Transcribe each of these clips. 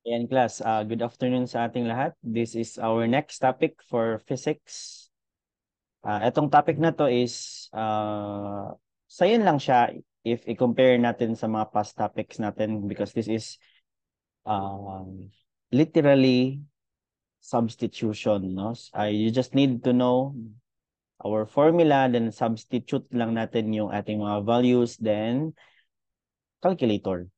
Ayan, class. Good afternoon sa ating lahat. This is our next topic for physics. Etong topic na to is, sayon lang siya if i-compare natin sa mga past topics natin because this is literally substitution, no? You just need to know our formula, then substitute lang natin yung ating mga values, then calculator.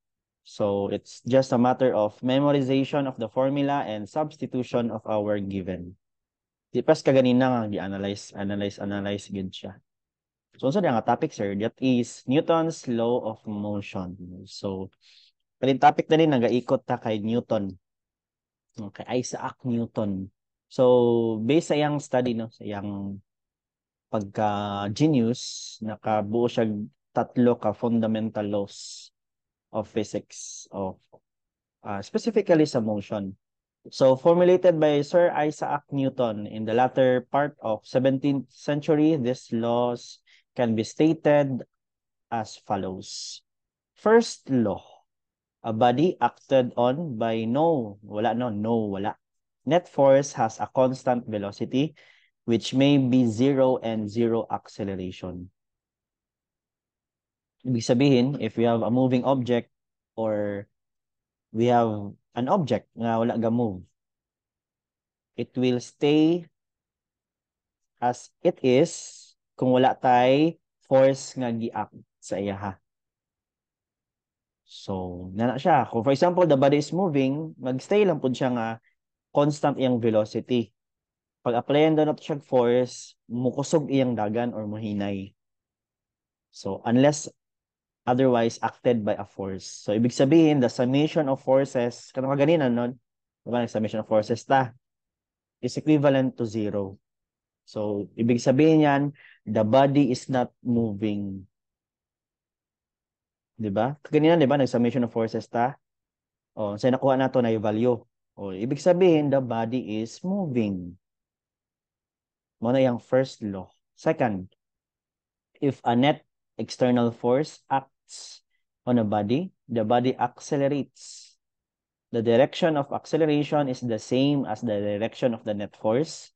So it's just a matter of memorization of the formula and substitution of our given. Di pas kaganina nga analyze gid siya. So unsa nga topic sir? That is Newton's law of motion. So kaning topic na rin nagaikot ta kay Newton. Okay, Isaac Newton. So based sa iyang study no, sa iyang pagka-genius, nakabuo siya tatlo ka fundamental laws of physics of specifically sa motion. So formulated by Sir Isaac Newton in the latter part of 17th century, these laws can be stated as follows. First law, a body acted on by wala. Net force has a constant velocity which may be zero and zero acceleration. Ibig sabihin, if we have a moving object or we have an object nga wala ga move, it will stay as it is kung wala tay force nga gi-act sa iyaha. So, nana siya. Kung for example, the body is moving, mag-stay lang po siya nga constant iyang velocity. Pag applyan daw nato siya force, mukusog iyang dagan or muhinay. So, unless otherwise acted by a force. So, ibig sabihin, the summation of forces, kanang kaganina, no? Diba, summation of forces ta is equivalent to zero. So, ibig sabihin yan, the body is not moving. Diba? Kanina, diba, nag-summation of forces ta? O, sa nakuha nato na yung value. O, ibig sabihin, the body is moving. Muna yung first law. Second, if a net external force acts on a body, the body accelerates. The direction of acceleration is the same as the direction of the net force.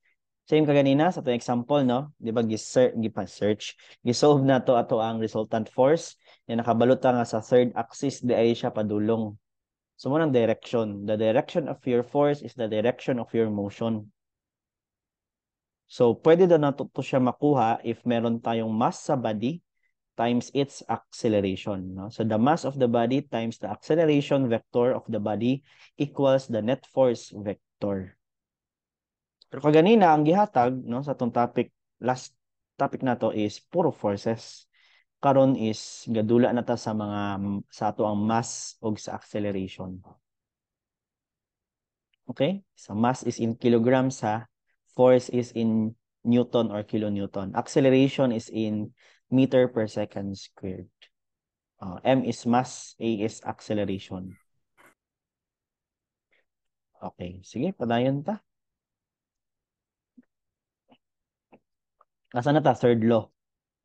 Same kaganina sa itong example, no? Di ba, gipa-search. Gisolve na to ato ang resultant force. Yan nakabalot nga sa third axis, di ay siya padulong. So, munang direction. The direction of your force is the direction of your motion. So, pwede daw na to siya makuha if meron tayong mass sa body times its acceleration. No? So, the mass of the body times the acceleration vector of the body equals the net force vector. Pero kaganina, ang gihatag no, sa itong topic, last topic na to is puro forces. Karon is gadula na ta sa ato ang mass o sa acceleration. Okay? So mass is in kilograms ha. Force is in Newton or kilonewton. Acceleration is in meter per second squared. M is mass, A is acceleration. Okay. Sige, padayon ta. Nasaan na ta? Third law.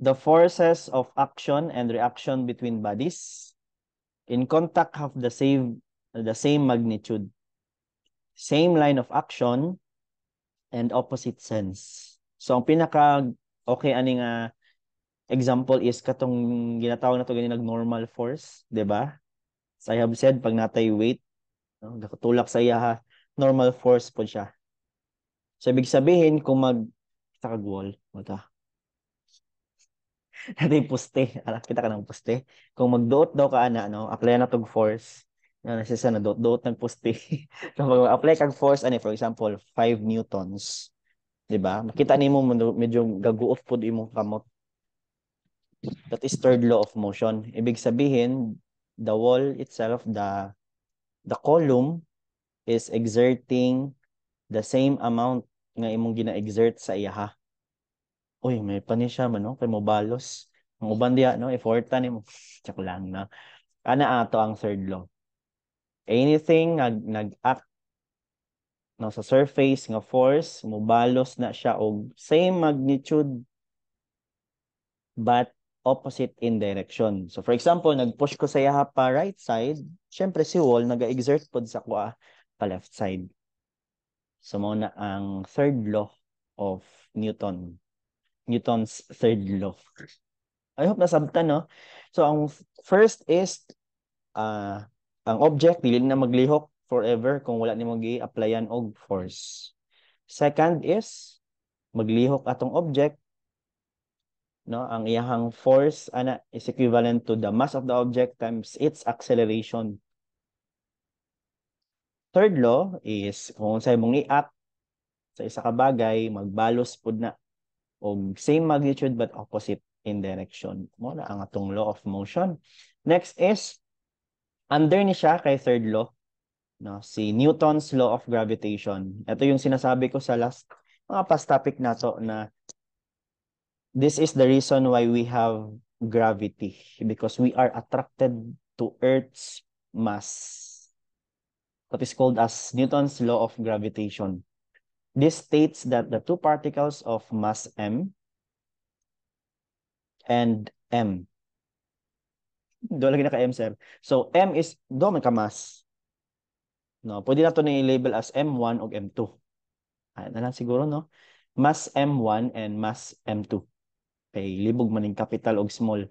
The forces of action and reaction between bodies in contact have the same magnitude, same line of action, and opposite sense. So, ang pinaka okay ani nga example is katong ginatawag na to gani nag-normal force, 'di ba? So I have said pag natay weight, no, nakatulak sa iya ha, normal force po siya. So ibig sabihin kung kita kag wall, mata. Natay poste, kita ka ng poste. Kung magduot daw ka ana no, apply na tog force. Na nasa na duot ng poste. So pag apply kag force ani for example 5 newtons, 'di ba? Makita nimo medyo gaguof pud imong kamot. That is third law of motion. Ibig sabihin, the wall itself, the column is exerting the same amount nga imong gina-exert sa iyaha. Uy, may pani siya man, no? Kay mo balos. Ang uban diya, no? Effortan nimo. Tsak lang na. Ana ato ang third law. Anything nag-act no, sa surface nga force, mobalos na siya og same magnitude but opposite in direction. So for example, nag-push ko sa yaha pa right side, syempre si wall nag-exert pod sa kuha pa left side. So, mo na ang third law of Newton. Newton's third law. I hope nasabtan, no? So, ang first is, ang object, dili na maglihok forever kung wala ni mag-i-applyan og force. Second is, maglihok atong object, no? Ang iyahang force ana is equivalent to the mass of the object times its acceleration. Third law is, kung sa'yo mong i-act sa isa ka bagay, magbalos pud na og same magnitude but opposite in direction. Mo na ang atong law of motion. Next is, under ni siya kay third law, no, si Newton's law of gravitation. Ito yung sinasabi ko sa last mga past topic nato na this is the reason why we have gravity, because we are attracted to Earth's mass. What is called as Newton's law of gravitation. This states that the two particles of mass m and m. Do lagi na ka m, sir. So m is do man ka mass. No, pwede na to ni label as m1 o m2. Ay na lang siguro, no. Mass m1 and mass m2. Kay libog man ning capital og small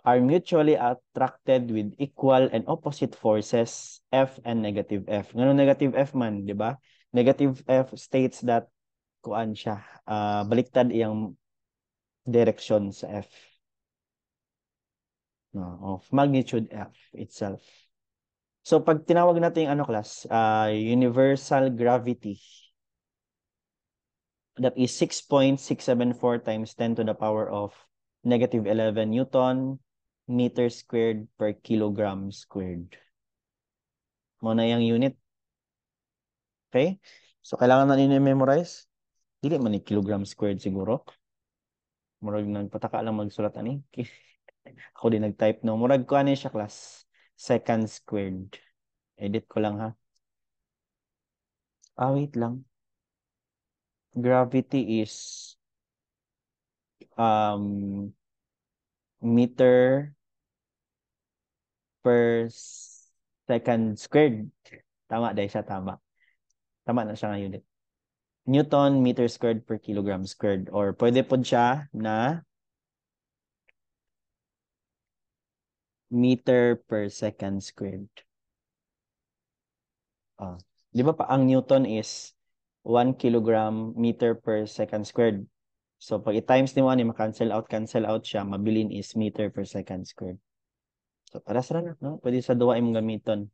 are mutually attracted with equal and opposite forces F and negative F. Ngano negative F man, di ba? Negative F states that kuan siya, baliktad iyang direction sa F. No, of magnitude F itself. So pag tinawag natin yung class, universal gravity, that is 6.674 times 10 to the power of negative 11 Newton meter squared per kilogram squared. Muna yung unit. Okay? So, kailangan na ninyo memorize. Dili man ni kilogram squared siguro. Murag nagpataka lang magsulat ani. Ako din nag-type, no. Murag ko ani siya class. Second squared. Edit ko lang, ha. Wait lang. Gravity is meter per second squared. Tama dahil siya, tama. Tama na siya nga unit. Newton meter squared per kilogram squared. Or pwede po siya na meter per second squared. Di ba pa ang Newton is 1 kilogram meter per second squared. So pag i-times ni 1, ma-cancel out siya, mabilin is meter per second squared. So para sa na, no? Pwede sa duwa imong gamiton.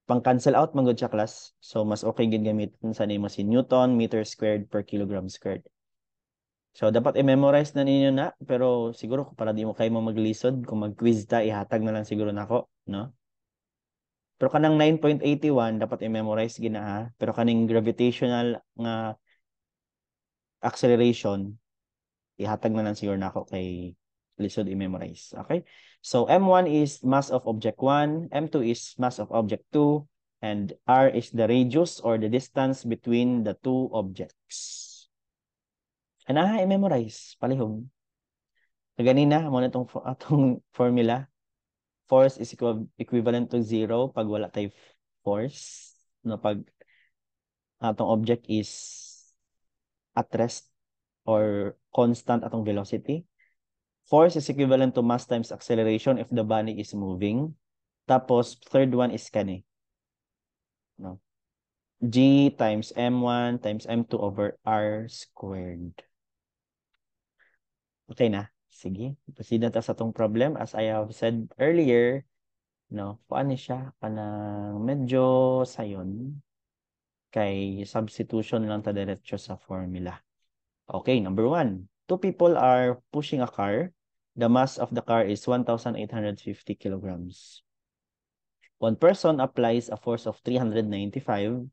Pang cancel out man gud siya class. So mas okay gid gamiton sa nimo si Newton meter squared per kilogram squared. So dapat i-memorize na ninyo na, pero siguro para di mo kayo maglisod, kung mag-quiz ta ihatag na lang siguro nako, no? Pero kanang 9.81 dapat i-memorize gina, ha. Pero kaning gravitational nga acceleration ihatag na lang siguro nako kay lisod i-memorize. Okay? So M1 is mass of object 1, M2 is mass of object 2, and R is the radius or the distance between the two objects. Anaha i-memorize palihog. Ganina mo na atong formula. Force is equivalent to 0 pag wala tay force, no, pag atong object is at rest or constant atong velocity. Force is equivalent to mass times acceleration if the body is moving. Tapos third one is kani, no, G times M1 times M2 over R squared. Okay na. Sige, proceed na ta sa atong problem. As I have said earlier, no, paano siya? Kanang medyo sayon. Kay substitution lang ta diretso sa formula. Okay, number 1. Two people are pushing a car. The mass of the car is 1,850 kilograms. One person applies a force of 395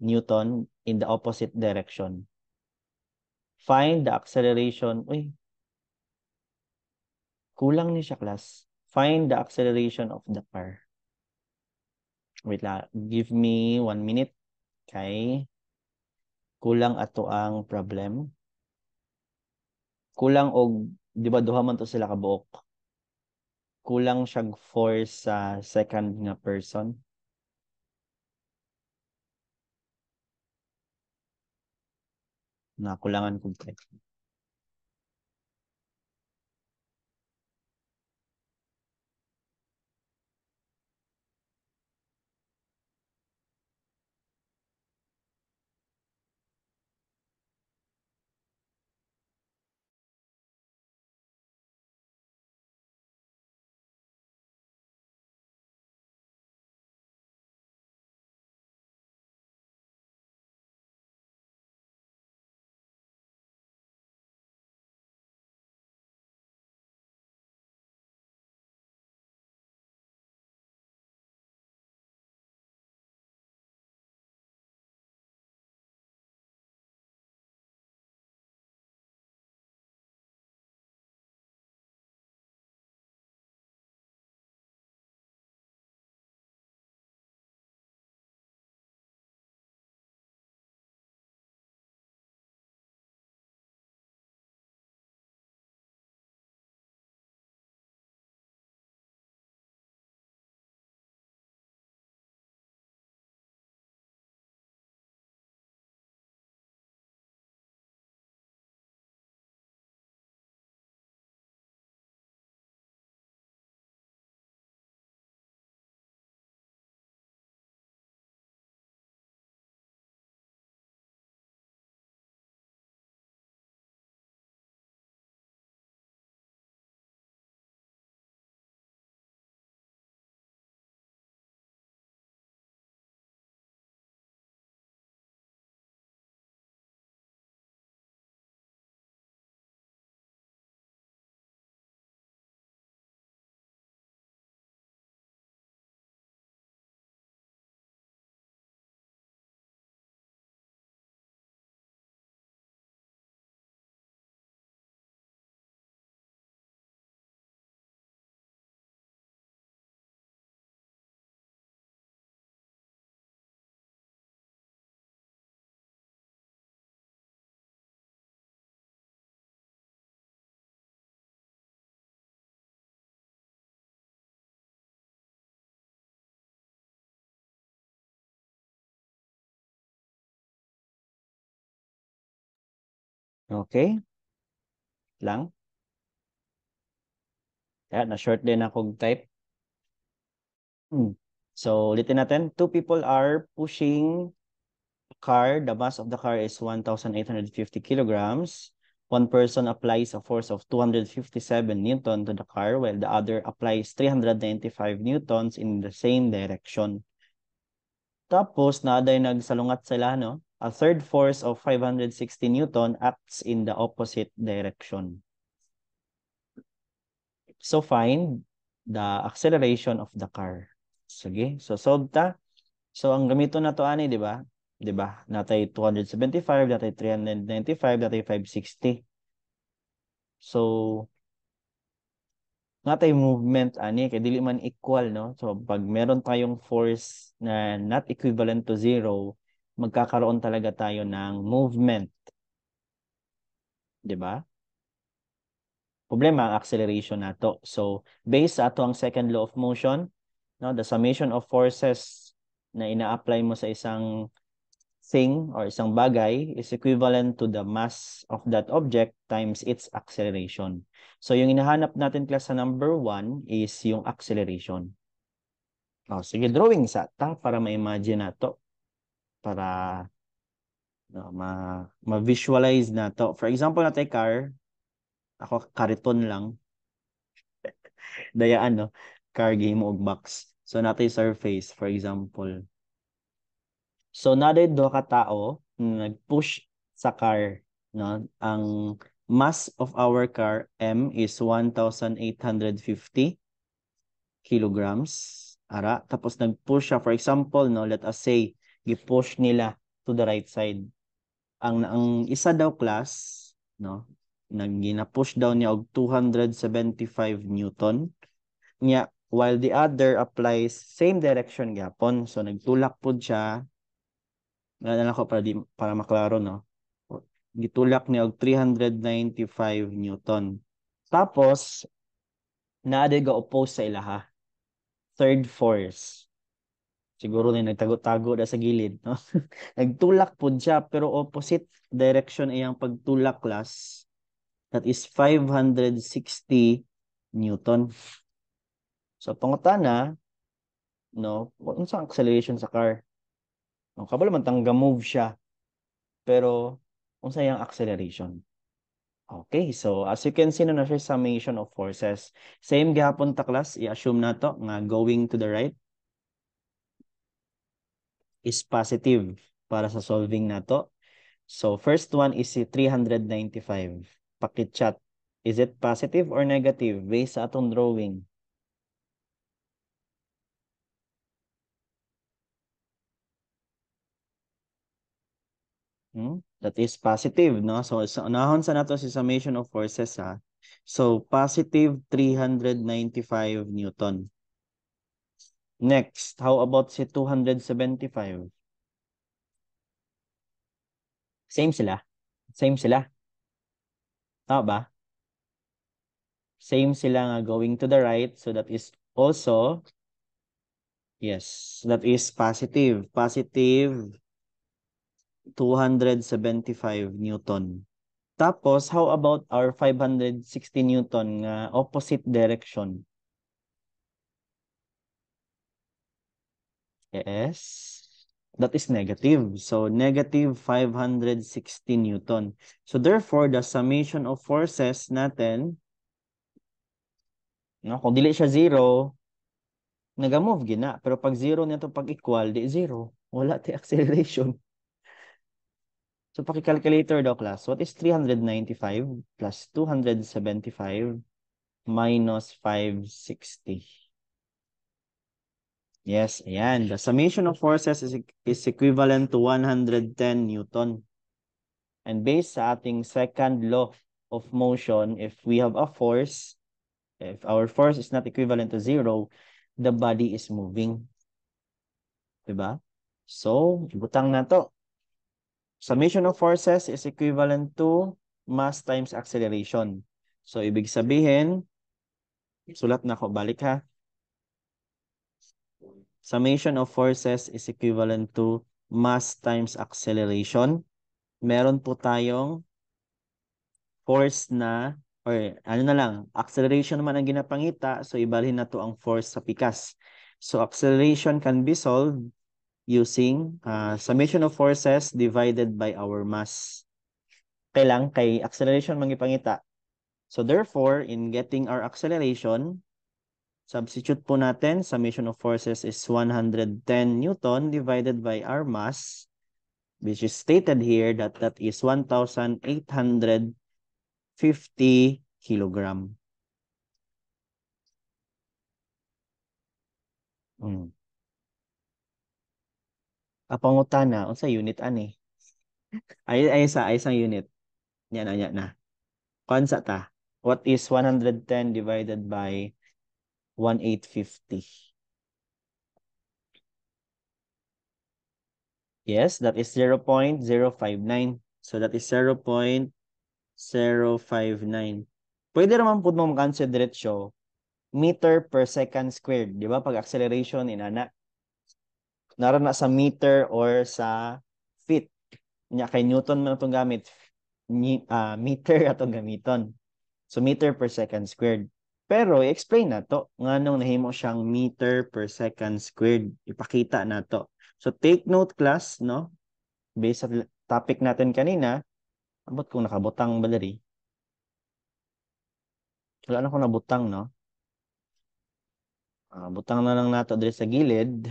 Newton in the opposite direction. Find the acceleration. Uy, kulang ni siya class. Find the acceleration of the car. Wait lang. Give me 1 minute. Okay. Kulang ato ang problem. Kulang og, di ba duha man to sila kabuok. Kulang siyang force sa second nga person. Nakulangan ko type. Okay? Lang. Kaya na-short din akong type. So, ulitin natin. Two people are pushing a car. The mass of the car is 1,850 kilograms. One person applies a force of 257 Newton to the car while the other applies 395 Newtons in the same direction. Tapos, naaday nagsalungat sila, no? A third force of 560 Newton acts in the opposite direction. So, find the acceleration of the car. Sige, so solve ta. So, ang gamito na to, ani, di ba? Di ba? Natay 275, natay 395, natay 560. So, natay movement, ani, kay dili man equal, no? So, pag meron tayong force na not equivalent to zero, magkakaroon talaga tayo ng movement. Di ba? Problema ang acceleration nato. So, based sa ato ang second law of motion, no, the summation of forces na ina-apply mo sa isang thing or isang bagay is equivalent to the mass of that object times its acceleration. So, yung hinahanap natin class sa number 1 is yung acceleration. Oh, sige, drawing sa ta para ma-imagine nato. Para no, ma-visualize nato. For example, natin car, ako kariton lang. Dayaan, no? Car game og box. So, natin surface, for example. So, naday do ka tao na nag-push sa car, no? Ang mass of our car, M, is 1,850 kilograms. Ara, tapos nag-push siya. For example, no, let us say, gi-push nila to the right side. Ang isa daw class, no, gina-push daw niya og 275 Newton. Nya, while the other applies same direction gyapon. So, nagtulak pod siya. Nalala ko para maklaro, no? Gitulak niya og 395 Newton. Tapos, naade ga oppose sa ilaha. Third force. Siguro na nagtago-tago na sa gilid, no? Nagtulak po siya, pero opposite direction iyang pagtulak class. That is 560 Newton. So, pangutana, no? Kung sa acceleration sa car? No, kabalo man tangga move siya, pero unsa yang acceleration? Okay, so as you can see na siya summation of forces. Same gihapon ta class, i-assume na to nga going to the right is positive para sa solving na to. So first one is si 395. Pakichat. Is it positive or negative based sa atong drawing? That is positive, no? So, sa unahon sa nato si summation of forces, ha? So, positive 395 Newton. Next, how about si 275? Same sila. Same sila. Tama ba? Same sila nga going to the right. So, that is also, yes, that is positive. Positive 275 Newton. Tapos, how about our 560 Newton nga opposite direction? Yes. That is negative. So, negative 560 Newton. So, therefore, the summation of forces natin, no, kung dili siya zero, nagamove gina. Pero pag zero nito pag equal, di zero. Wala ti acceleration. So, paki-calculator daw class. What is 395 plus 275 minus 560? Yes, ayan. The summation of forces is equivalent to 110 Newton. And based sa ating second law of motion, if we have a force, if our force is not equivalent to zero, the body is moving. Diba? So, butang na to. Summation of forces is equivalent to mass times acceleration. So, ibig sabihin, sulat na ko, balik ha. Summation of forces is equivalent to mass times acceleration. Meron po tayong force na, or ano na lang, acceleration naman ang ginapangita, so ibalhin na to ang force sa pikas. So acceleration can be solved using summation of forces divided by our mass. Kailang kay acceleration mangipangita. So therefore, in getting our acceleration, substitute po natin, summation of forces is 110 Newton divided by our mass, which is stated here that is 1,850 kilogram. Mm. Pangutana, unsa unit ani? Ay sa unit. Yan na, yan na. Kansa ta? What is 110 divided by 1,850? Yes, that is 0.059. So that is 0.059. Pwede naman po mong cancel diretsyo meter per second squared. Di ba? Pag acceleration, inana. Naroon na sa meter or sa feet. Nya kay Newton man itong gamit. Meter atong gamiton. So, meter per second squared. Pero, i-explain na to. Nga nung nahimo siyang meter per second squared. Ipakita na to. So, take note class, no? Based sa topic natin kanina, abot kung nakabutang ba diri? Wala na akong nabutang, no? Butang na lang nato diri sa gilid.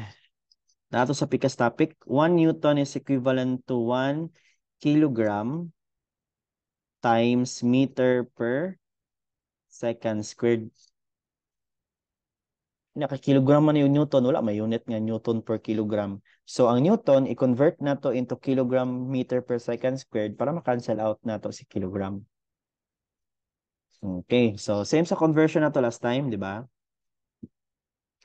Nato sa pikas topic, 1 Newton is equivalent to 1 kilogram times meter per second squared. Naka-kilogram man yung Newton, wala may unit nga Newton per kilogram. So ang Newton, i-convert na to into kilogram meter per second squared para ma-cancel out na to si kilogram. Okay, so same sa conversion na to last time, di ba?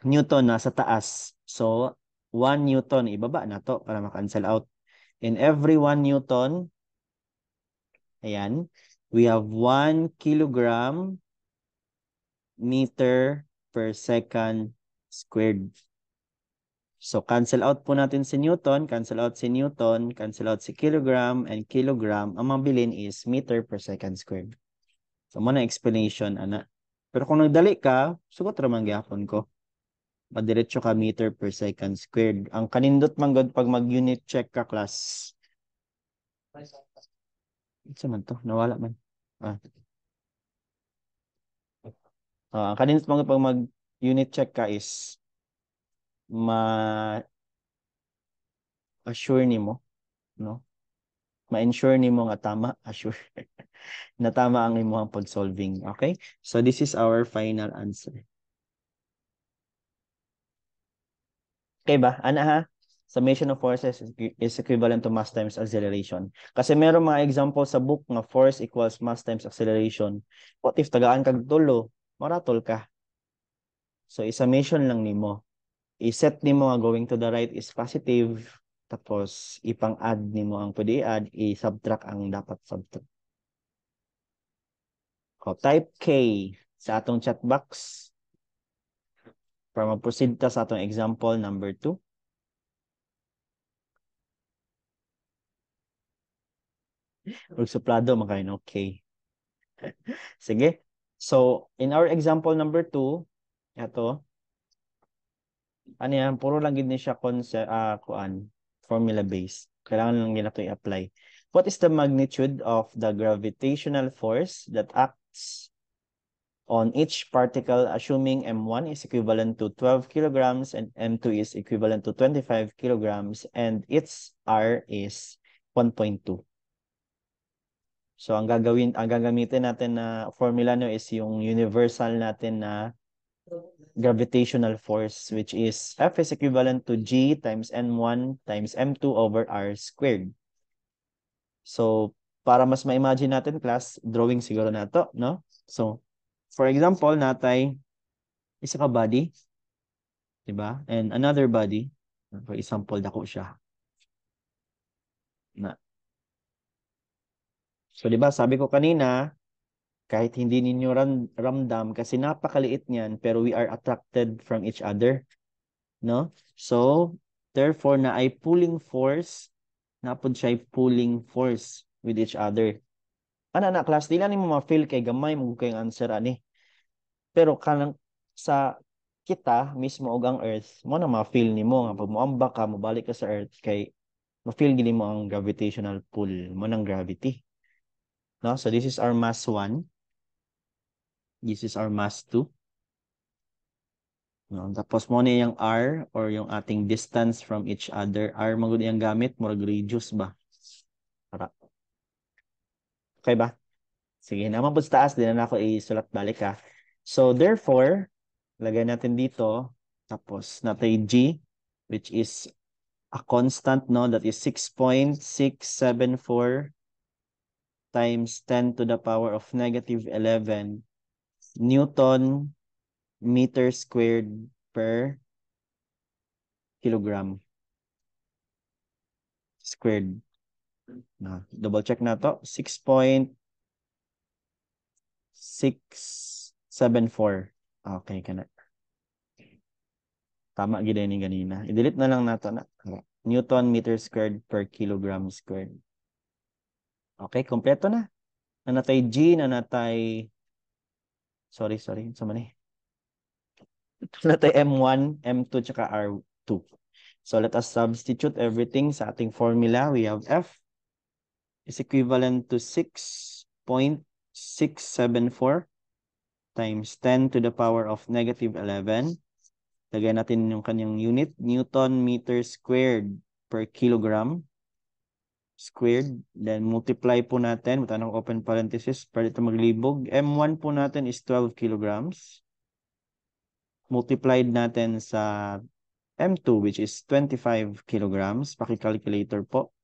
Newton nasa taas. So 1 Newton, ibaba na to para ma-cancel out. In every 1 Newton, ayan, we have 1 kilogram meter per second squared. So, cancel out po natin si Newton, cancel out si Newton, cancel out si kilogram and kilogram. Ang mabilin is meter per second squared. So, muna explanation, ana. Pero kung nagdali ka, sugot raman gyapon ko. Madiretso ka meter per second squared. Ang kanindot manggod pag mag-unit check ka, class. Isa man to, nawala man. Ah. Ang kanindot manggod pag mag-unit check ka is ma-assure nimo, no? Ma-ensure nimo nga tama, assure. Na tama ang imong pag-solving. Okay? So, this is our final answer. Okay ba? Ana ha? Summation of forces is equivalent to mass times acceleration. Kasi meron mga example sa book nga force equals mass times acceleration. What if tagaan kag tulo? Maratol ka. So, i-summation lang nimo. I-set nimo nga going to the right is positive. Tapos, ipang-add nimo ang pwede i-add. I-subtract ang dapat subtract. O, type K sa atong chat box. Para mag-proceed ta sa atong example number 2. Huwag suplado, makain okay. Sige. So, in our example number 2, ito, ano yan, puro lang gid ni siya formula based. Kailangan lang nila ito i-apply. What is the magnitude of the gravitational force that acts on each particle, assuming M1 is equivalent to 12 kilograms and M2 is equivalent to 25 kilograms and its R is 1.2. So, ang gagamitin natin na formula no is yung universal natin na gravitational force, which is F is equivalent to G times N1 times M2 over R squared. So, para mas ma-imagine natin, class, drawing siguro na to, no? So, for example, natay isa ka body, diba? And another body, for example, dako siya. Na. So, diba, sabi ko kanina, kahit hindi ninyo ramdam kasi napakaliit niyan, pero we are attracted from each other. No? So, therefore, na ay pulling force, napod siya ay pulling force with each other. Ano na, class, di lang mo ma-feel kay gamay mo kayong answer, ani. Pero kanang sa kita, mismo og ang Earth, mo na ma-feel ni mo, nga pag moambak ka, mabalik ka sa Earth, kay ma-feel gini mo ang gravitational pull mo ng gravity. No? So, this is our mass 1. This is our mass 2. No, tapos mo na yung R or yung ating distance from each other. R magud yung gamit, murag radius ba? Para. Okay ba? Sige, naman po sa taas, din na ako isulat balik ha. So, therefore, lagay natin dito, tapos natin G, which is a constant, no? That is 6.674 times 10 to the power of negative 11 Newton meter squared per kilogram squared. Na, double check na to. 6.674. Okay, kana. Tama gid ni ganina. I-delete na lang nato na. Newton meter squared per kilogram squared. Okay, kompleto na. Nanatay G, nanatay sorry, sa mani. Nanatay M1, M2 tsaka R2. So let us substitute everything sa ating formula. We have F is equivalent to 6.674 times 10 to the power of negative 11. Lagyan natin yung kanyang unit, Newton meter squared per kilogram squared. Then multiply po natin, matanong open parenthesis, para dito maglibog. M1 po natin is 12 kilograms. Multiplied natin sa M2, which is 25 kilograms. Paki-calculator po.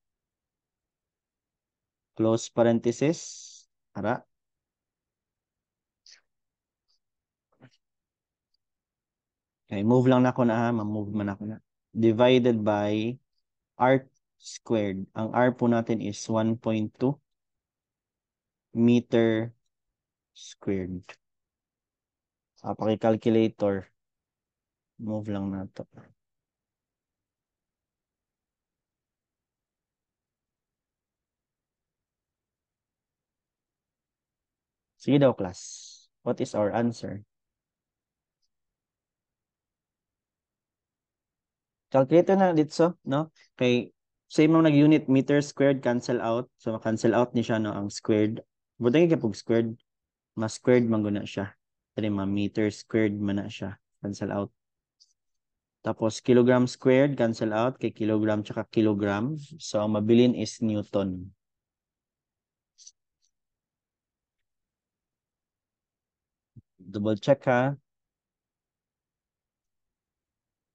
Close parenthesis. Ara. Okay, move lang na ako na ha. Ma-move man ako na. Divided by R squared. Ang R po natin is 1.2 meter squared. Paki-calculator. Move lang na to. Sige daw, class. What is our answer? Calculator na dito, no? Kay say mo nag-unit meter squared cancel out. So cancel out ni siya no ang squared. Buti kay pag squared, mas squared man guna siya. Kani ma meter squared man na siya. Cancel out. Tapos kilogram squared cancel out kay kilogram tsaka kilogram. So ang mabilin is Newton. Double check ha.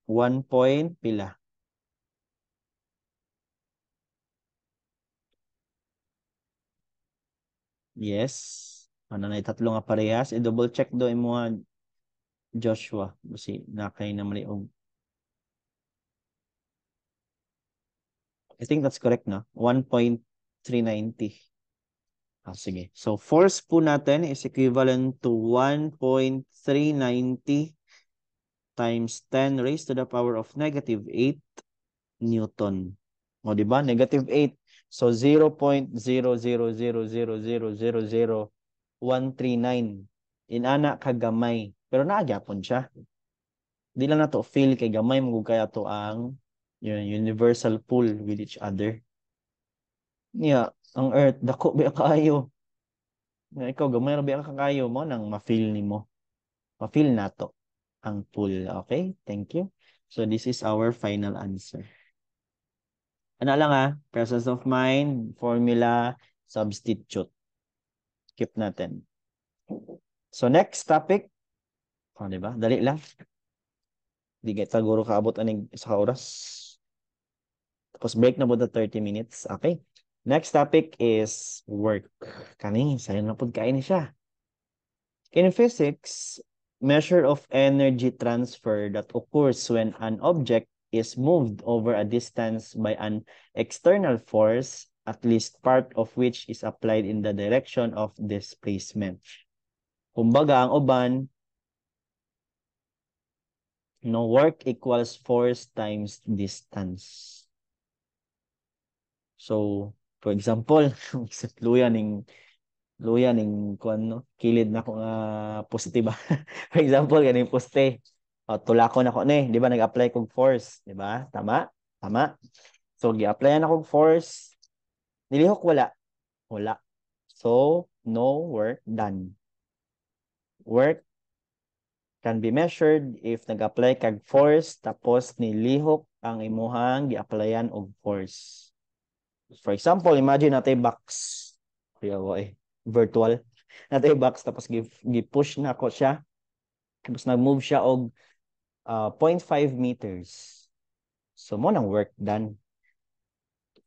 1 point pila. Yes. Ano na tatlo nga parehas. I-double check do imo Joshua. Kasi nakay na mali og I think that's correct na. 1.390. Ah, sige. So force po natin is equivalent to 1.390 times 10 raised to the power of negative 8 Newton. O, di ba? Negative 8. So 0.00000000139. Inana kagamay. Pero naagyapon siya. Di lang na to feel kay gamay mo kaya to ang universal pull with each other. Yeah, ang earth dako ba kaayo. Nga ikaw gamay ra ba ka kaayo mo nang ma-feel nimo. Ma-feel nato ang pull. Okay? Thank you. So this is our final answer. Ano lang presence of mind, formula, substitute. Keep natin. So next topic. Oh, di ba? Dali lang. Di kita guro kaabot aning isa ka oras. Tapos break na po 30 minutes. Okay? Next topic is work. Kani, sayo na po kain siya. In physics, measure of energy transfer that occurs when an object is moved over a distance by an external force, at least part of which is applied in the direction of displacement. Kumbaga, ang uban, no, work equals force times distance. So, for example, luya ning kuan no kilid na ko nga positiba. For example ganing poste. O, tulakon ako ni, di ba nag-apply kog force, di ba? Tama? Tama. So gi-applyan ako kog force. Nilihok wala. Wala. So no work done. Work can be measured if nag-apply kag force tapos nilihok ang imuhang gi-applyan og force. For example, imagine natay box. Virtual. Natay box tapos gi-push na ko siya. Tapos nag-move siya og 0.5 meters. So mo nang work done.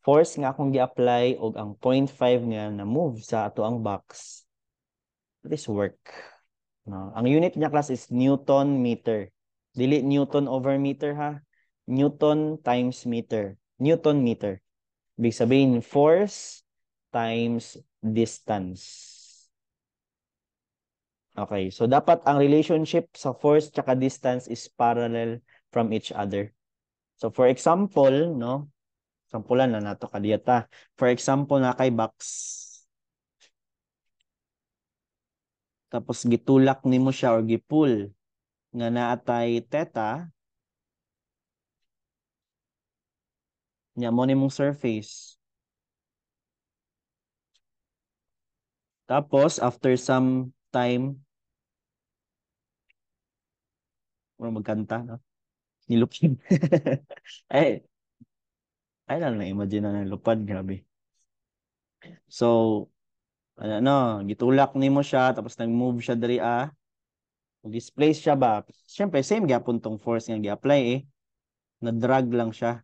Force nga akong gi-apply og ang 0.5 nga na move sa ato ang box. That is work. No, ang unit niya class is Newton meter. Dili Newton over meter ha. Newton times meter. Newton meter. Ibig sabihin force times distance. Okay, so dapat ang relationship sa force tsaka distance is parallel from each other. So for example, no, sampulan na nato kadiyata. For example, na kay box. Tapos gitulak nimo siya or gipull nga naatay theta. Nya mo nimong surface. Tapos after some time magkanta, no? Nilupin. ay, ay lang na imagine na lupad, grabe. So, ano, gitulak nimo siya tapos nag-move siya diri displace siya ba? Siyempre, same gyapon tong force nga gi-apply na-drag lang siya.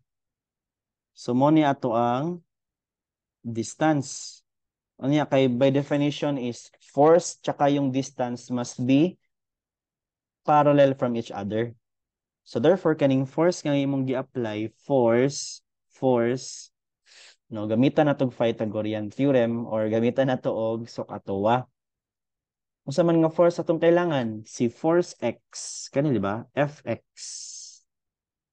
So, mo ni ato ang distance. Ano niya, kay by definition is force tsaka yung distance must be parallel from each other. So, therefore, kaning force nga imong gi-apply, force, no, gamitan na tong Pythagorean theorem or gamitan na to og SOHCAHTOA. Unsa man nga force atong kailangan? Si force x. Kani di ba? Fx.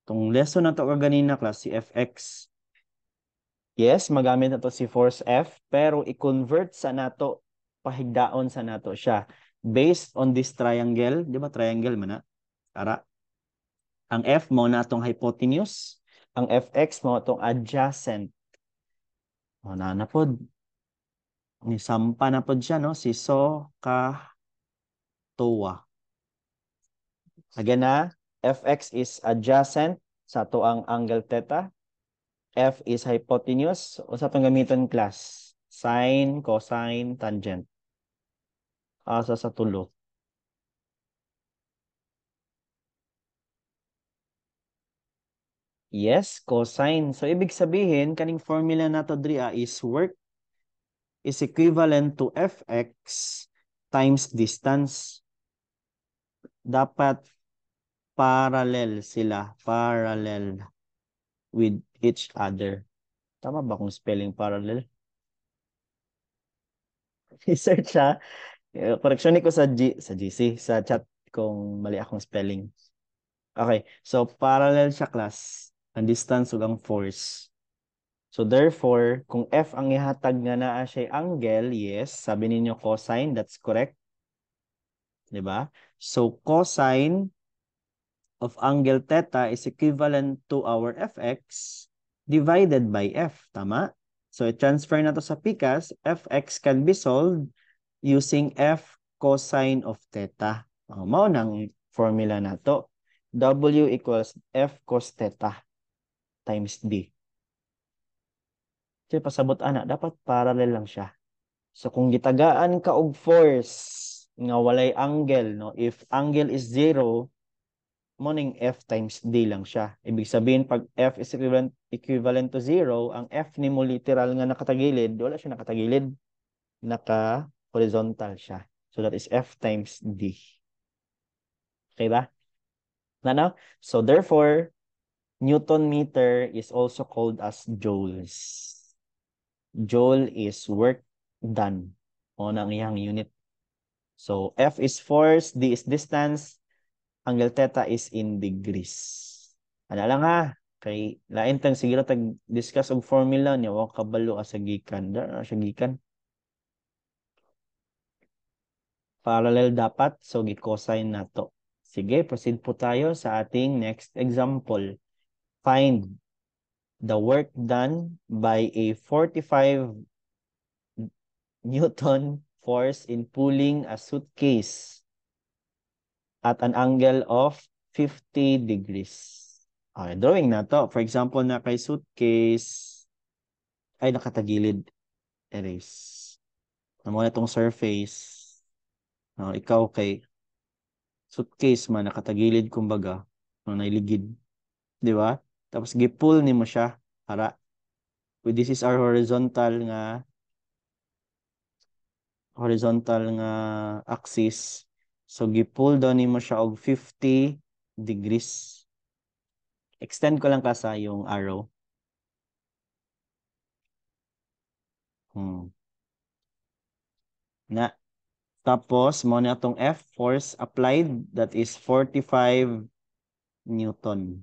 Tong lesson na to kaganina class, si Fx. Yes, magamit na to si force F, pero i-convert sa nato pahigdaon sa nato siya. Based on this triangle, di ba triangle man na? Ara. Ang F mo na itong hypotenuse, ang Fx mo itong adjacent. O na pod. Ni sampa na pod siya, no? Si So, Ka, Towa. Again na, Fx is adjacent sa to ang angle theta. F is hypotenuse. O sa itong gamiton class? Sine, cosine, tangent. Asa sa tulo. Yes, cosine. So, ibig sabihin, kaning formula na to dria is work is equivalent to Fx times distance. Dapat parallel sila. Parallel with each other. Tama ba kung spelling parallel? I-search siya. Correction ko sa GC, sa chat kung mali akong spelling. Okay, so parallel siya class. Ang distance ug ang force. So therefore, kung F ang ihatag nga naa siya angle, yes, sabi ninyo cosine, that's correct. 'Di ba? So cosine of angle theta is equivalent to our Fx divided by F, tama? So i-transfer na to sa Picas, Fx can be solved using F cosine of theta. Mao nang formula na to. W equals F cos theta times D. So pasabot ana, dapat parallel lang siya. So kung gitagaan ka og force nga walay angle, no? If angle is 0, mo ning F times D lang siya. Ibig sabihin pag F is equivalent to 0, ang F ni mo literal nga nakatagilid, wala siya nakatagilid, naka-horizontal siya. So that is F times D. Okay ba? Na? So therefore, Newton meter is also called as joules. Joule is work done on ang iyang unit. So F is force, D is distance, angle theta is in degrees. Ano lang ha, kay lain tang siguro tag-discuss og formula niya, wa kabalo sa gikan. Dara sa gikan. Parallel dapat, so gi-cosine nato. Sige, proceed po tayo sa ating next example. Find the work done by a 45 Newton force in pulling a suitcase at an angle of 50 degrees. Okay, drawing na to. For example, na kay suitcase ay nakatagilid. Erase. Namo na itong surface. Ikaw kay suitcase man nakatagilid kumbaga. Nailigid. Di ba? Tapos gipull ni mo siya. Para. This is our horizontal nga axis. So gipull down ni mo siya og 50 degrees. Extend ko lang kasa yung arrow. Na. Tapos, mo na itong F, force applied, that is 45 Newton.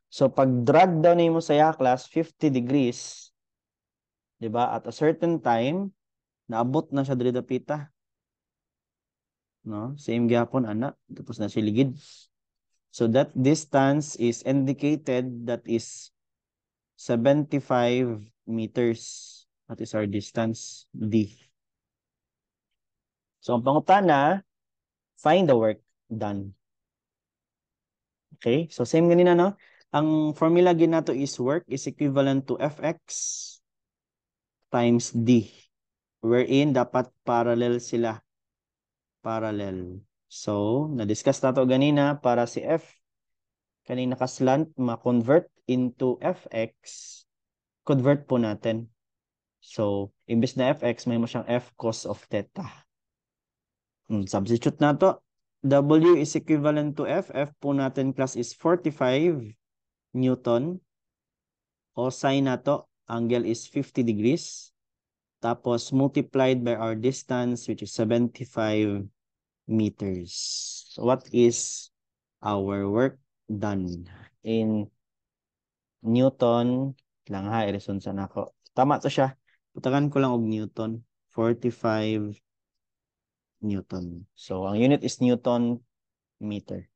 So, pag drag down mo sa yaklas, 50 degrees, di ba? At a certain time, naabot na siya diri dapita. No? Same gyapon ana, tapos na siya ligid. So, that distance is indicated, that is 75 meters. That is our distance, D. So, ang pangutana, find the work done. Okay? So, same ganina, no? Ang formula ginato is work is equivalent to Fx times D. Wherein, dapat parallel sila. Parallel. So, na-discuss nato ganina para si F, kanina ka-slant, ma-convert into Fx, convert po natin. So, imbes na Fx, may mo siyang F cos of theta. Substitute na to. W is equivalent to F. F po natin class is 45 Newton. Cosine na to, angle is 50 degrees. Tapos multiplied by our distance, which is 75 meters. So what is our work done in Newton? Lang ha, i-reson sa nako. Tama to siya. Putagan ko lang og Newton. 45 Newton. So, ang unit is Newton meter.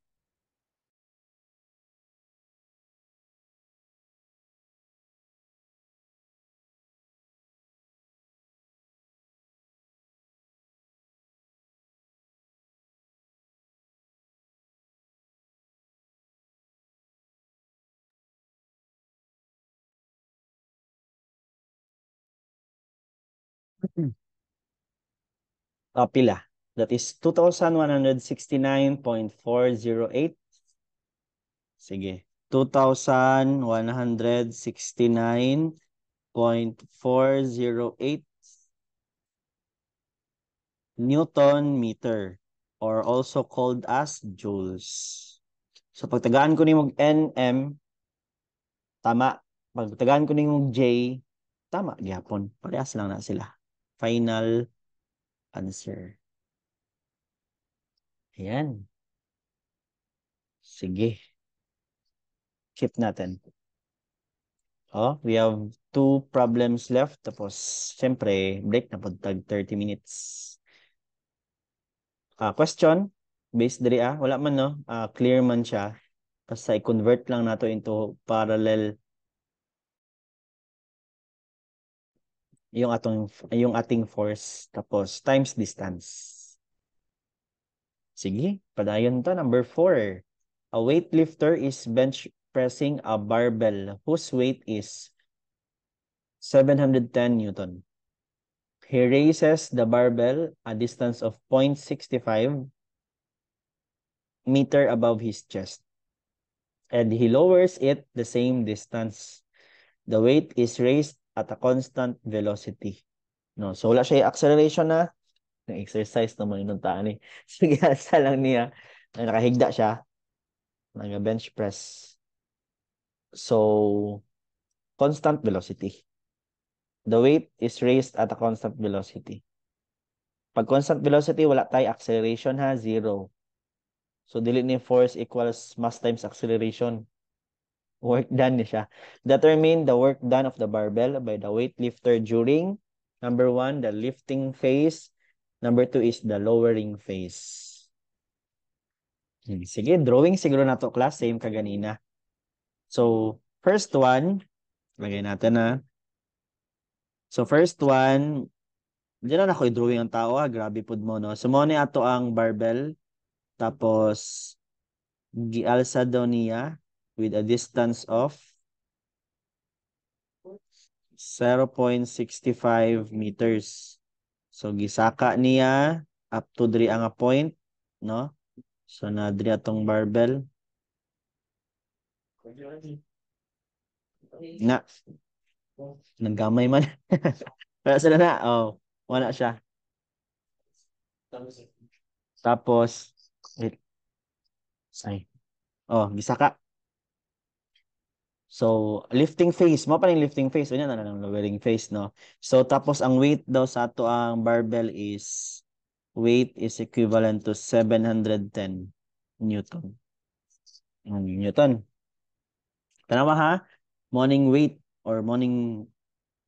Pila. That is 2,169.408. Sige. 2,169.408 Newton meter, or also called as joules. So pagtagaan ko ni mong NM, tama. Pagtagaan ko ni mong J, tama gyapon. Parehas lang na sila. Final answer. Ayan. Sige. Keep natin. Oh, we have 2 problems left. Tapos, syempre, break na po tag 30 minutes. Question, based diri wala man no, clear man siya. Basta i-convert lang nato into parallel yung ating force tapos times distance. Sige, padayon to. Number 4. A weightlifter is bench pressing a barbell whose weight is 710 Newton. He raises the barbell a distance of 0.65 meter above his chest, and he lowers it the same distance. The weight is raised at a constant velocity. No, so wala siya acceleration na. Exercise naman yung taan eh. So, ginasa lang niya na nakahigda siya. Nag-bench press. So, constant velocity. The weight is raised at a constant velocity. Pag constant velocity, wala tayo acceleration ha, 0. So, dili ni force equals mass times acceleration. Work done niya siya. Determine the work done of the barbell by the weightlifter during, number 1, the lifting phase. Number 2 is the lowering phase. Sige, drawing siguro na to class, same kaganina. So, first one, lagay natin na. So, first one, diyan na ako i-drawing ang tao grabe pod mo, no? So, mo ni ato ang barbell, tapos, gialsa daw niya with a distance of 0.65 meters. So, gisaka niya up to diri ang point, no? So, na diri atong barbell. Na, naggamay man. Pero sila na, oh, wala siya. Tapos, wait, ay, oh, gisaka. So, lifting phase. Mo pa rin lifting phase. O yan na lang lowering phase, no? So, tapos ang weight daw sa ato ang barbell is, weight is equivalent to 710 Newton. Newton. Tanawa ha? Morning weight or morning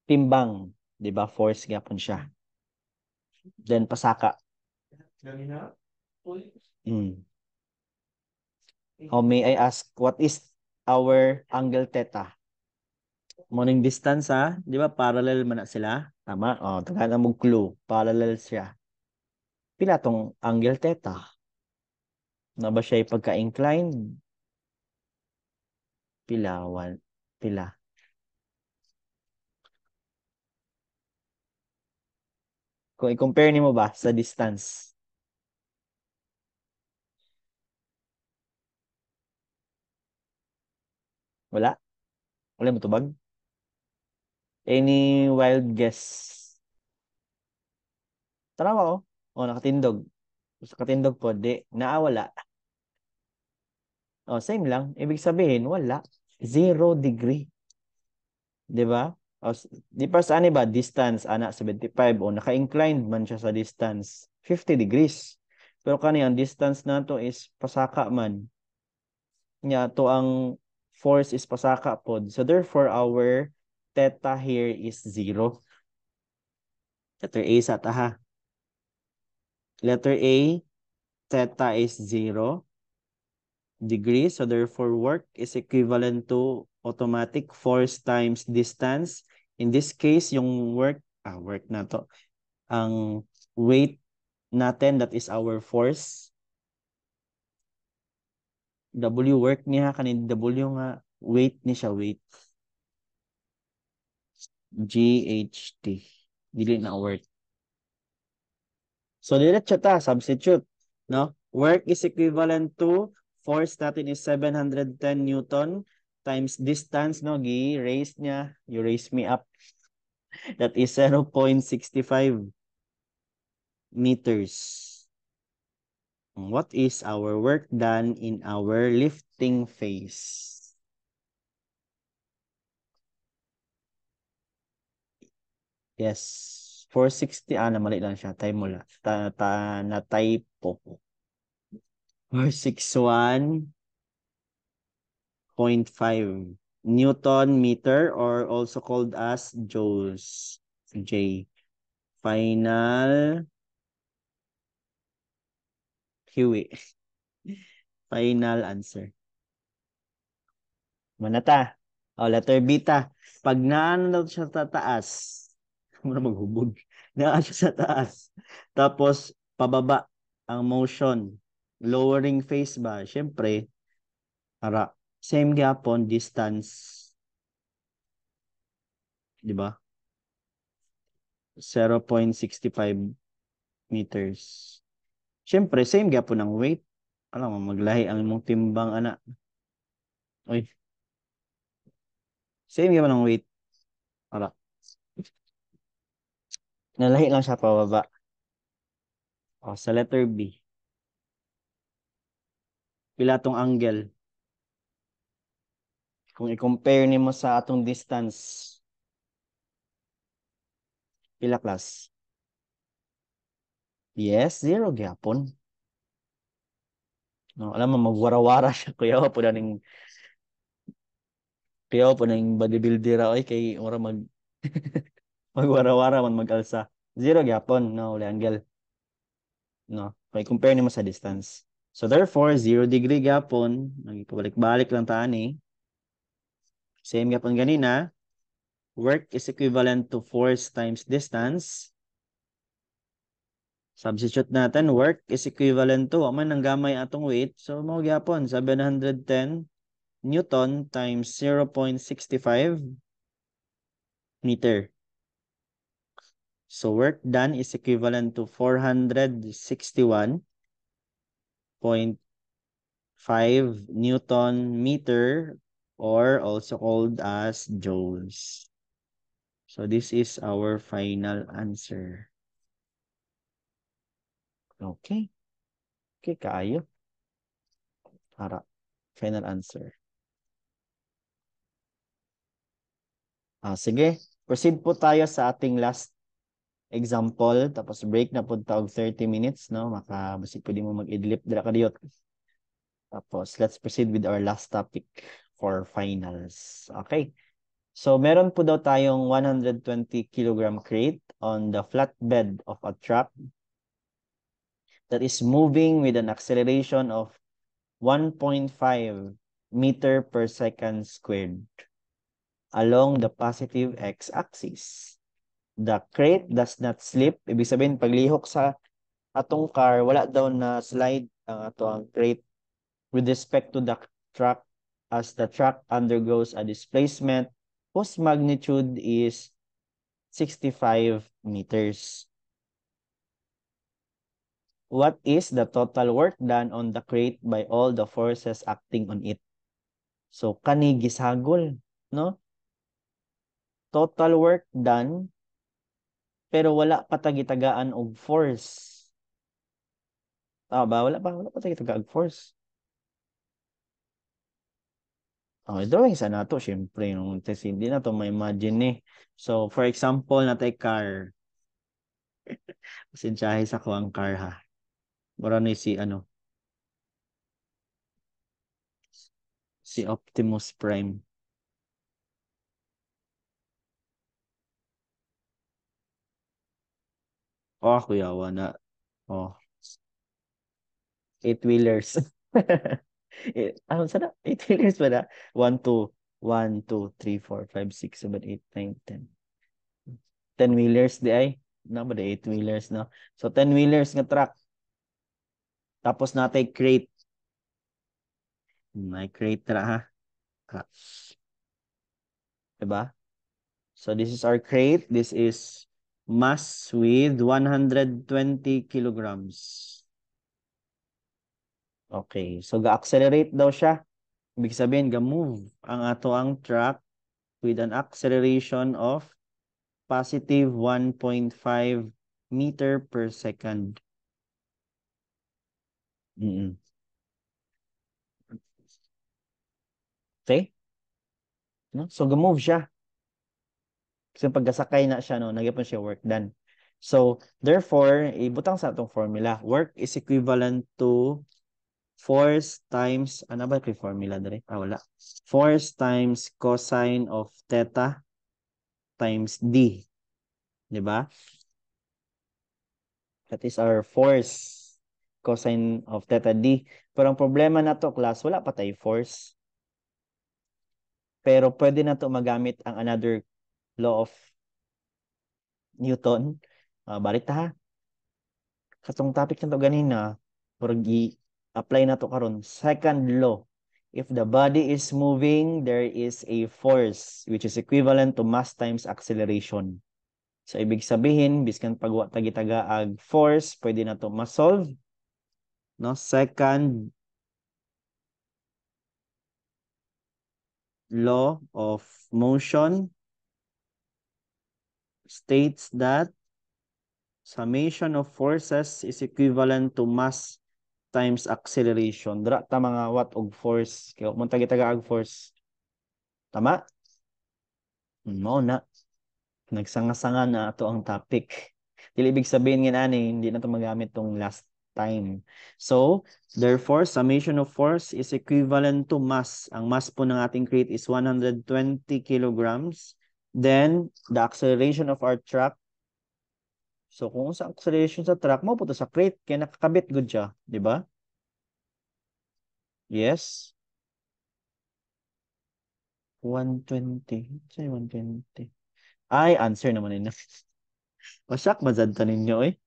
timbang. Diba? Force gapon siya. Then, pasaka. Oh, may I ask, what is our angle theta? Morning distance ha? Di ba parallel man na sila? Tama? Oh, tagalan mo clue. Parallel siya. Pila tong angle theta? Na ba siya pagka-inclined? Pila? One. Pila? Kung i-compare ni mo ba sa distance? Wala? Wala mo tubag? Any wild guess? Tanawa oh. Oh, nakatindog. Sa katindog po, di. Naawala. Oh, same lang. Ibig sabihin, wala. 0 degree. Di ba? O, di pa sa ano ba? Distance, ana, 75. O, naka-inclined man siya sa distance. 50 degrees. Pero kaniyang distance na to is pasaka man. Nya, to ang force is pasaka pod. So, therefore, our theta here is 0. Letter A sa ta ha. Letter A, theta is 0 degrees. So therefore, work is equivalent to automatic force times distance. In this case, yung work na to. Ang weight natin, that is our force. W work niya, kanin W nga, weight ni siya, weight. GHT. Dili na work. So, diretso ta, substitute. No? Work is equivalent to force natin is 710 Newton times distance, no? Raise niya. You raise me up. That is 0.65 meters. What is our work done in our lifting phase? Yes. 460. Mali lang siya. Time mo lang. Na-typo. 461.5 Newton meter or also called as joules. J. Final Huey. Final answer. Manata. O, letter B ta. Pag naano daw siya sa taas, muna maghubog. Naan siya sa taas. Tapos, pababa ang motion. Lowering phase ba? Siyempre, para same gyapon distance, di ba? 0.65 meters. Siyempre, same gyapon ang weight. Alam mo, maglahi ang imong timbang, ana. Oy, same gyapon ang weight. Ala. Nalahi lang siya pababa. O, sa letter B. Pila tong angle. Kung i-compare nimo sa atong distance, pila class? Yes, zero gyapon. No, alam mo magwara-wara siya kuya po na ning bodybuilder oy kay ora magwara-wara man mag-alsa. Zero gyapon no uli angle. No, kay compare nimo sa distance. So therefore 0 degree gyapon, nagpabalik-balik lang ta ani. Same gyapon ganina. Work is equivalent to force times distance. Substitute natin, work is equivalent to, man ang gamay atong weight. So, mo gyapon 710 Newton times 0.65 meter. So, work done is equivalent to 461.5 Newton meter or also called as joules. So, this is our final answer. Okay. Okay, kaayo. Para. Final answer. Sige. Proceed po tayo sa ating last example. Tapos break na po tawag 30 minutes. No? Basi pwede mo mag-idlip. Dira ka diyot. Tapos let's proceed with our last topic for finals. Okay. So meron po daw tayong 120 kilogram crate on the flatbed of a truck that is moving with an acceleration of 1.5 meter per second squared along the positive x-axis. The crate does not slip. Ibig sabihin, paglihok sa atong car, wala daw na slide ang atong crate with respect to the truck as the truck undergoes a displacement whose magnitude is 65 meters. What is the total work done on the crate by all the forces acting on it? So, kani gisagol, no? Total work done, pero wala pa tagitagaan og force. Ba? Wala pa tagitagaan og force. Drawing sa nato, syempre, nung test, hindi na to ma-imagine eh. So, for example, natay car. Pasensyahe sa ko ang car ha. Mura ni si Optimus Prime. Oh, kuyawa na. Oh, eight-wheelers. Ano sana? Eight-wheelers ba na? 1, 2, 1, 2, 3, 4, 5, 6, 7, 8, 9, 10. 10-wheelers di ay. Na ba, eight-wheelers, no? So, 10-wheelers nga truck. Tapos natin crate. May crate ra ha. Ah, diba? So this is our crate. This is mass with 120 kilograms. Okay. So ga-accelerate daw siya. Ibig sabihin, ga-move ang ato ang truck with an acceleration of positive 1.5 meter per second. Mm-mm. Okay? No? So ga-move siya. Kasi pagkasakay na siya, no, nagyapon siya work done. So, therefore, ibutang sa itong formula. Work is equivalent to force times, ano ba yung formula dere? Ah, wala. Force times cosine of theta times d. Di ba? That is our force. Cosine of theta d. Pero ang problema na to, class, wala pa tayo force. Pero pwede na to magamit ang another law of Newton. Balik ta ha. Katong topic na to ganina, pero apply na to karon. Second law. If the body is moving, there is a force which is equivalent to mass times acceleration. So, ibig sabihin, biskan pagwa tagi-tagaag force, pwede na to ma-solve. No? Second law of motion states that summation of forces is equivalent to mass times acceleration. Dra ta mga what og force. Kaya kung tagi-tagaag force. Tama? Mo na. Nagsanga-sanga na ito ang topic. Dili ibig sabihin nga ani, hindi na ito magamit tong last time. So, therefore, summation of force is equivalent to mass. Ang mass po ng ating crate is 120 kilograms. Then, the acceleration of our truck. So, kung sa acceleration sa truck, mo po to sa crate, kaya nakakabit good siya. Di ba? Yes. 120. Say 120. Ay, answer naman yun. Wasak, mazad ta ninyo eh.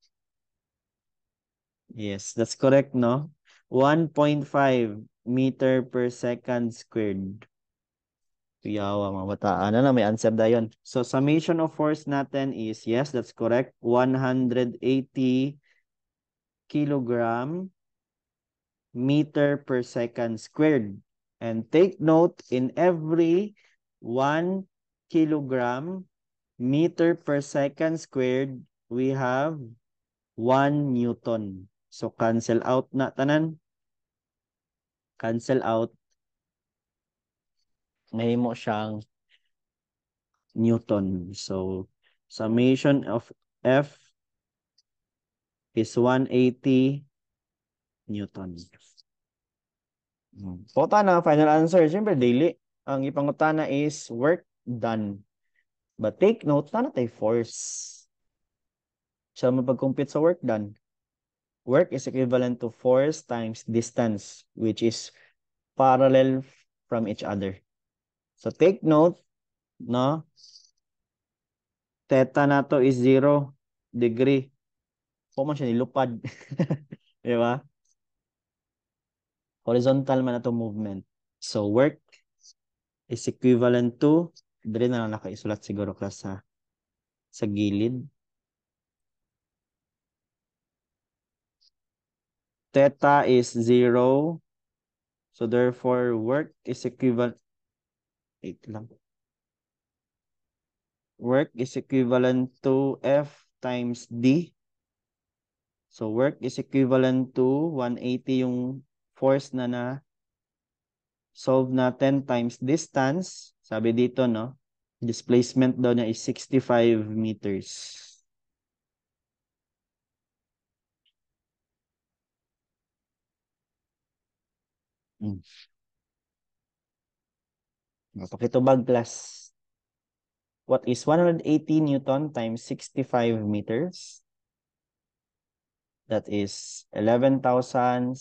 Yes, that's correct, no? 1.5 meter per second squared. Yawa, mga bataan. Ano, may answer na yun. So, summation of force natin is, yes, that's correct, 180 kilogram meter per second squared. And take note, in every 1 kilogram meter per second squared, we have 1 Newton. So, cancel out na tanan. Cancel out. Mahimo siyang Newton. So, summation of F is 180 Newton. Pota na, final answer. Siyempre, daily. Ang ipangutana is work done. But take note, na tayo force. So, mapag-compute sa work done. Work is equivalent to force times distance, which is parallel from each other. So, take note, no? Theta na to is 0 degree. Kung man siya nilupad. Di ba? Horizontal man na to movement. So, work is equivalent to, dali na lang nakaisulat siguro class sa gilid. Theta is 0. So, therefore, work is equivalent, wait lang. Work is equivalent to F times D. So, work is equivalent to 180 yung force na solve natin times distance. Sabi dito, no? Displacement daw niya is 65 meters. Hmm. Pakitubag class. What is 180 Newton times 65 meters? That is 11,700.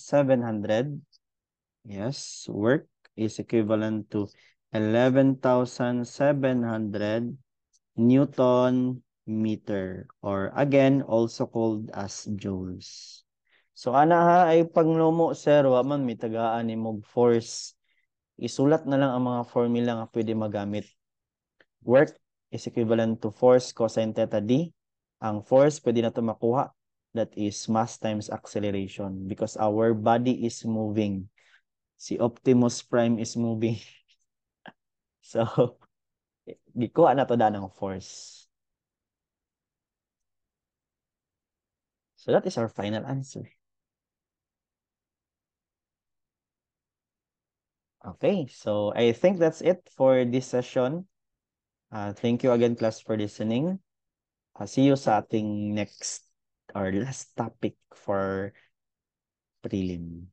Yes, work is equivalent to 11,700 Newton meter, or again also called as joules. So ana ha ay pagnumo sir, wa man may tagaan ni mog force. Isulat na lang ang mga formula nga pwede magamit. Work is equivalent to force cosine theta d. Ang force pwede na to makuha. That is mass times acceleration because our body is moving. Si Optimus Prime is moving. So, gikuha na to da ng force. So that is our final answer. Okay, so I think that's it for this session. Thank you again, class, for listening. See you sa ating next or last topic for prelim.